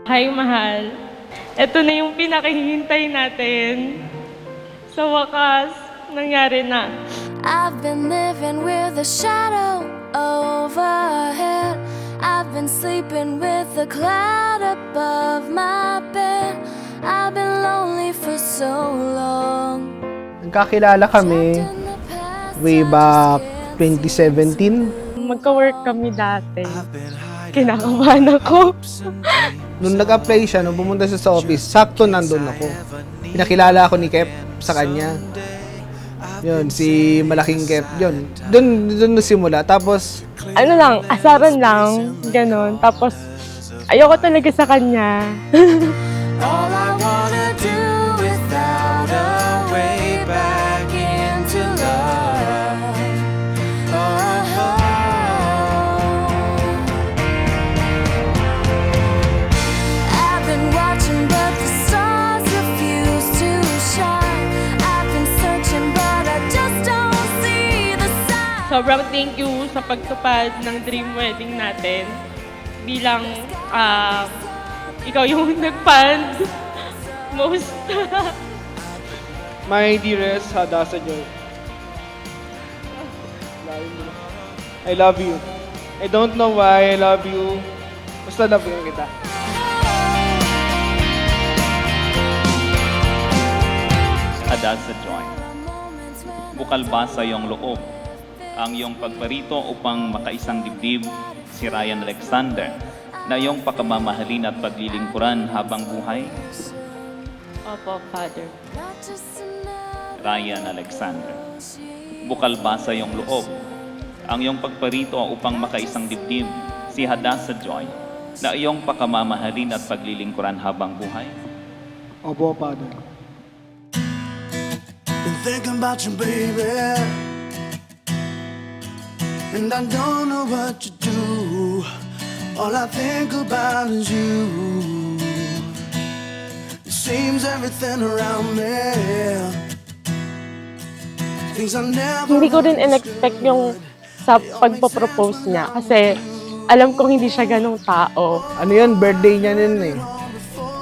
Hi, mahal. Ito na yung pinakahihintay natin. Sa wakas, nangyari na. I've been living with a shadow overhead. I've been sleeping with a cloud above my bed. I've been lonely for so long. Nagkakilala kami way back 2017. Magka-work kami dati. Kinakabahan ako. Nung nag-apply siya, nung pumunta siya sa office, sakto nandun ako. Pinakilala ako ni Kep sa kanya. Yun, si malaking Kep, yun. Doon simula. Tapos, Ano lang, asaran lang, ganun. Tapos, ayoko talaga sa kanya. All I wanna do without a way back into love. I've been watching but the stars refuse to shine. I've been searching but I just don't see the sign. Sobrang thank you sa pagtupad ng dream wedding natin. Bilang ikaw yung nag-fund most. my dearest Hadassah Joy, I love you. I don't know why I love you. Basta love you kita. Hadassah Joy, bukal ba sa iyong loob ang iyong pagparito upang makaisang dibdib si Ryan Alexander na iyong pakamamahalin at paglilingkuran habang buhay? Opo, Father. Ryan Alexander, bukal ba sa iyong loob ang iyong pagparito upang makaisang dibdib si Hadassah Joy na iyong pakamamahalin at paglilingkuran habang buhay? Opo, Father. Been thinking about you, baby, and I don't know what to do. All I think about is you. It seems everything around me, things I never Hindi ko rin in-expect yung sa pagpo-propose niya kasi alam kong hindi siya ganong tao. Ano yun, birthday niya nun eh.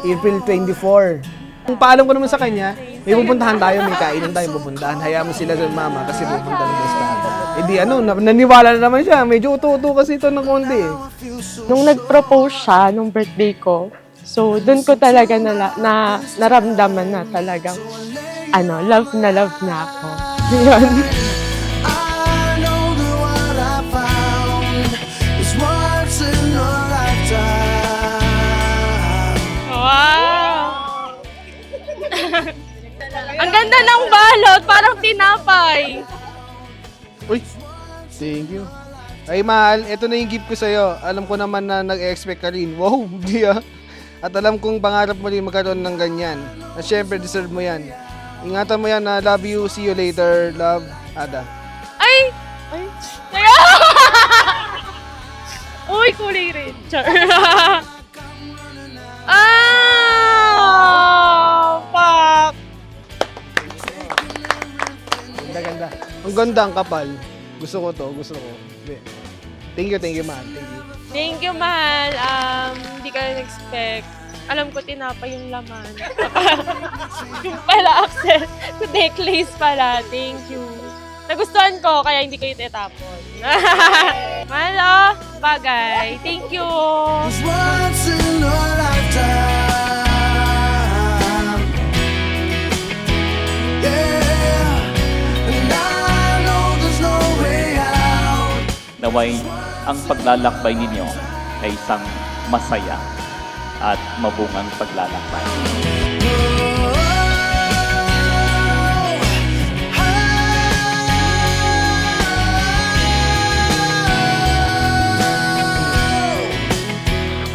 April 24. Kung paalam ko naman sa kanya, may pupuntahan tayo, may kainan tayong pupuntahan. Hayaan mo sila sa mama kasi pupunta ng restaurant. Eh di naniwala na naman siya. Medyo uto-uto kasi ito ng konti eh. Nung nag-propose siya, nung birthday ko, so dun ko talaga naramdaman na talagang, love na ako. Yun. I know that what I found is once in a lifetime. Wow! Ang ganda ng balot, parang tinapay. Uy, thank you. Ay mahal, ito na yung gift ko sa'yo. Alam ko naman na nag-expect ka rin. Wow, di ah. At alam kong pangarap mo rin magkaroon ng ganyan. Na syempre deserve mo yan. Ingatan mo yan na love you, see you later, love, Ada. Ay! Uy, kulay rin. Char. Fuck! Ganda. Ang ganda ang kapal. Gusto ko to, gusto ko. Thank you, mahal. Thank you. Thank you, mahal. Hindi ka nag-expect. Alam ko, tinapay yung laman. Yung pala, Axel. Necklace pala. Thank you. Nagustuhan ko, kaya hindi kayo tinatapon. Mahal, oh. Bagay. Thank you. It's once in a lifetime. Yeah, and I know there's no way out. Naway ang paglalakbay ninyo ay isang masaya at mabungang paglalakbay.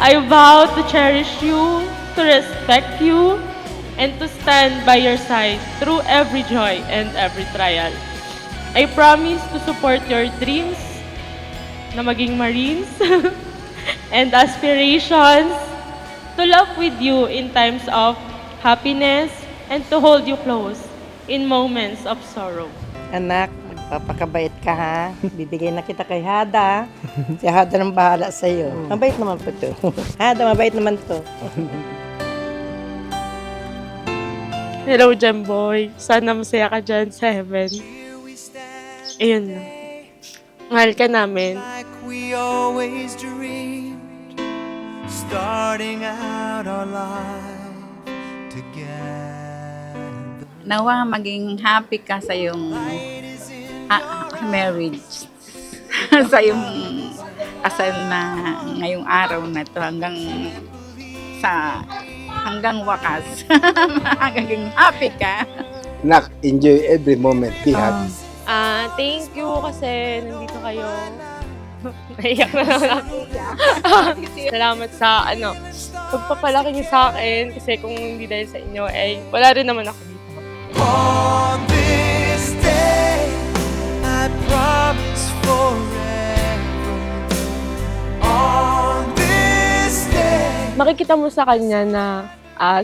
I vow to cherish you, to respect you, and to stand by your side through every joy and every trial. I promise to support your dreams na maging Marines and aspirations, to laugh with you in times of happiness, and to hold you close in moments of sorrow. Anak, Papakabait ka ha. Bibigay na kita kay Hada. Si Hada nang bahala sa'yo. Mabait naman po to. Hada, mabait naman to. Hello, Jemboy. Sana masaya ka dyan sa heaven. Ayun lang. Mahal ka namin. Like we always dreamed, starting out our life together. Nawa maging happy ka sa iyong marriage. Sa iyong kasal na ngayong araw na to hanggang wakas. Hanggang happy ka. Nak, enjoy every moment. Be happy. Thank you kasi nandito kayo. Naiyak na naman ako. Salamat sa pagpapalaki niyo sa akin kasi kung hindi dahil sa inyo, wala rin naman ako dito. On this day, I promise forever. On this day. Makikita mo sa kanya na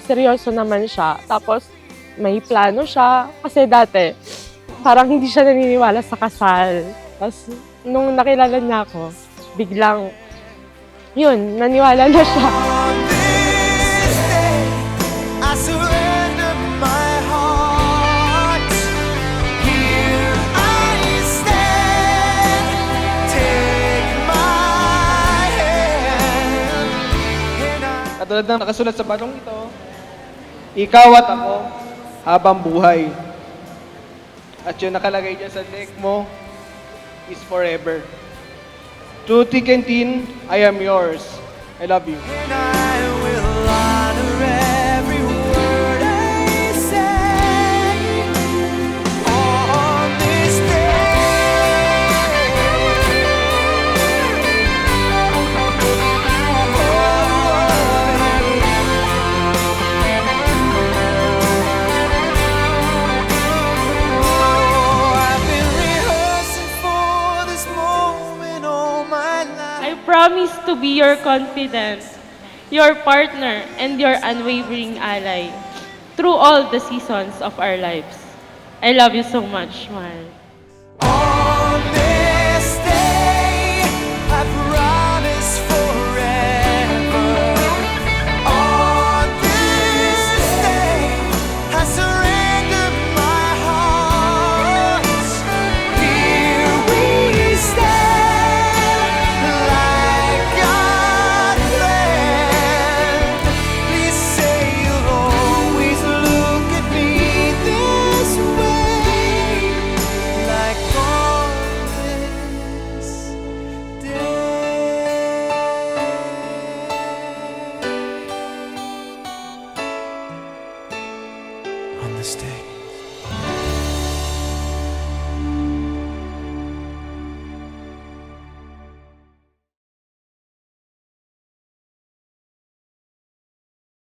seryoso naman siya. Tapos may plano siya. Kasi dati, parang hindi siya naniniwala sa kasal. Tapos nung nakilala niya ako, biglang, yun, naniwala na siya. On this day, I surrender my heart. Here I stand. Take my hand. And Katulad ng nakasulat sa barong ito, ikaw at ako habang buhay. At yung nakalagay dyan sa neck mo is forever. To thick and thin, I am yours. I love you. I will honor every word I say on this I've been rehearsing for this moment all my life. I promise to be your confidant, your partner, and your unwavering ally through all the seasons of our lives. I love you so much, Mahal. On this day, I promise forever. On this day, I surrender my heart. Here we stand, like God planned. Please say you'll always look at me this way, like on this day. On this day.